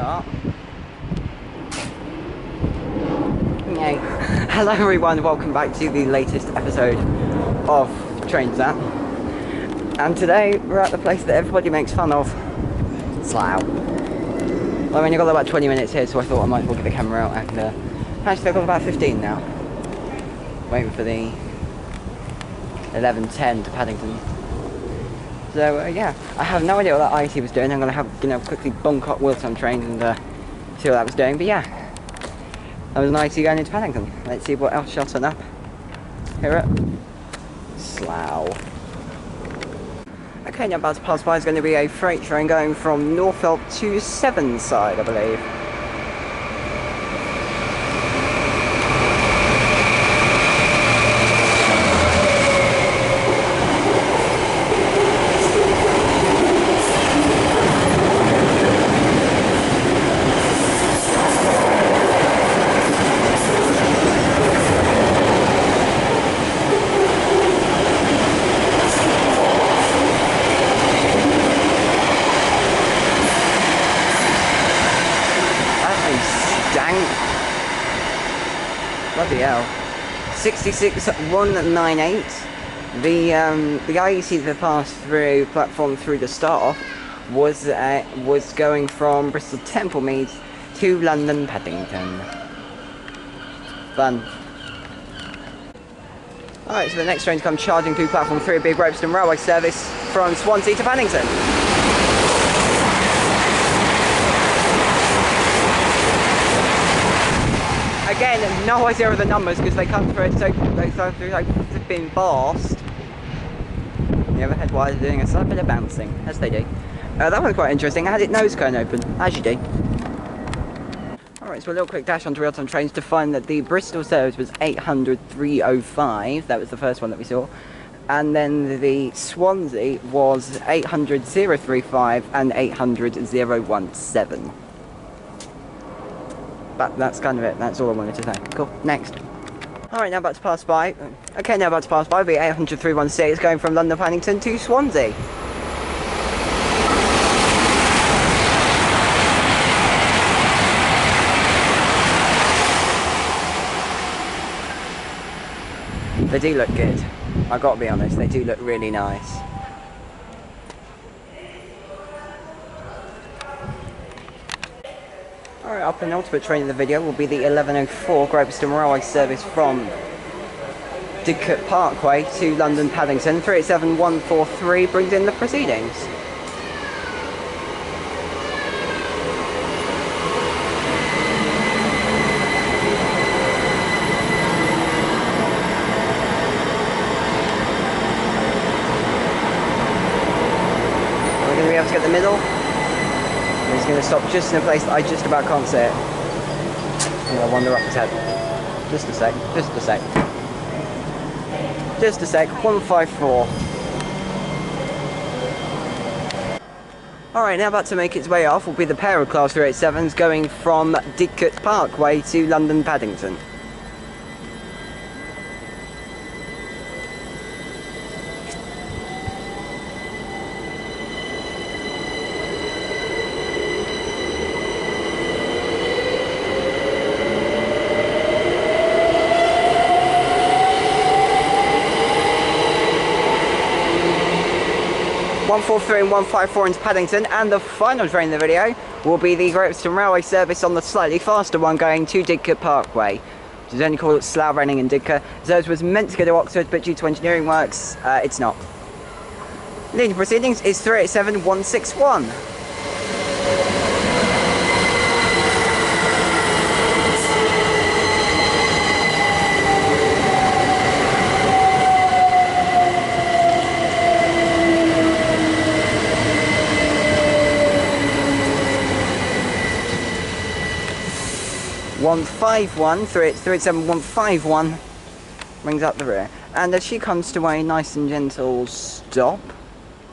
start. Yay. Hello everyone, welcome back to the latest episode of Trains That. And today we're at the place that everybody makes fun of, Slough. Well, I've only got about 20 minutes here, so I thought I might as well get the camera out, and actually I've got about 15 now. Waiting for the 11:10 to Paddington. So yeah, I have no idea what that IT was doing. I'm gonna have quickly bonk up wheels on train and see what that was doing. But yeah, that was an IT going into Paddington. Let's see what else shall turn up here at Slough. Okay, now about to pass by is going to be a freight train going from Norfolk to Sevenside, I believe. Bloody hell. 66198. The IEC that passed through platform through the start off was going from Bristol Templemead to London Paddington. Fun. Alright, so the next train to come charging through platform 3 will be Great Western Railway service from Swansea to Paddington. Again, no idea of the numbers because they come through it so like flipping fast. The overhead wires are doing a slight bit of bouncing, as they do. That one's quite interesting. I had it nose cone open, as you do. Alright, so a little quick dash onto real-time trains to find that the Bristol service was 800-305. That was the first one that we saw. And then the Swansea was 800-035 and 800-017. But that's kind of it. That's all I wanted to say. Cool. Next. Alright, now about to pass by. Okay, now about to pass by will be 800-316 going from London Paddington to Swansea. They do look good. I've got to be honest, they do look really nice. Alright, our penultimate train in the video will be the 11:04 Great Western Railway service from Didcot Parkway to London Paddington. 387143 brings in the proceedings. We're going to be able to get the middle. He's going to stop just in a place that I just about can't see it. I'm going to wander up his head. Just a sec, just a sec. Just a sec, 154. Alright, now about to make its way off will be the pair of Class 387s going from Didcot Parkway to London Paddington. 143 and 154 into Paddington, and the final train in the video will be the Great Western Railway service on the slightly faster one going to Didcot Parkway, which is only called Slough, Renning and Didcot. Those was meant to go to Oxford, but due to engineering works, it's not. Leading proceedings is 387161. 151, 387151 brings up the rear. And as she comes to a nice and gentle stop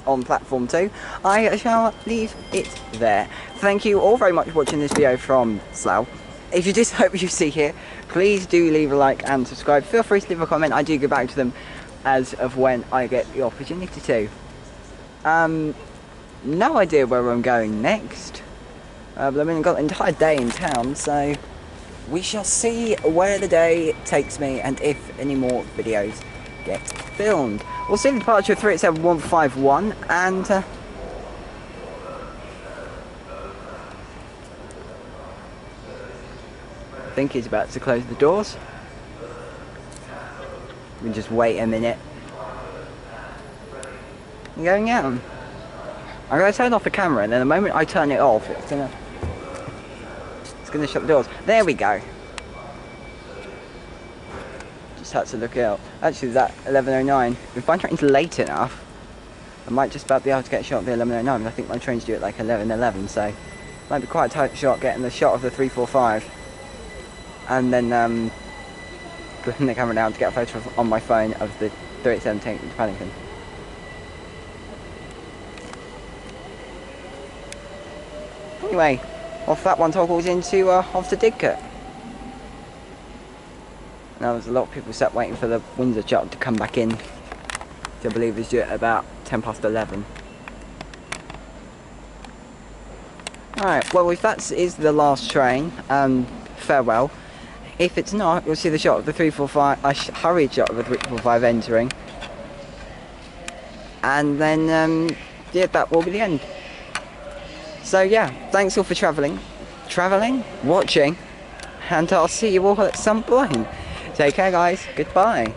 on platform 2, I shall leave it there. Thank you all very much for watching this video from Slough. If you did hope you see here, please do leave a like and subscribe. Feel free to leave a comment. I do go back to them as of when I get the opportunity to. No idea where I'm going next. But I've only got the entire day in town, so we shall see where the day takes me and if any more videos get filmed. We'll see the departure of 387151 and I think he's about to close the doors. We can just wait a minute. I'm going out. I'm going to turn off the camera, and then the moment I turn it off, it's gonna shut the doors. There we go. Just had to look out. Actually, that 11:09. If my train's late enough, I might just about be able to get a shot of the 11:09. I think my train's due at like 11:11, so it might be quite a tight shot getting the shot of the 345, and then putting the camera down to get a photo on my phone of the 3817 to Paddington. Anyway, off that one toggles into off to Didcot. Now there's a lot of people sat waiting for the Windsor shuttle to come back in. I believe it's due at about 11:10. Alright, well if that is the last train, farewell. If it's not, you'll see the shot of the 345, a hurried shot of the 345 entering. And then, yeah, that will be the end. So yeah, thanks all for watching, and I'll see you all at some point. Take care guys, goodbye.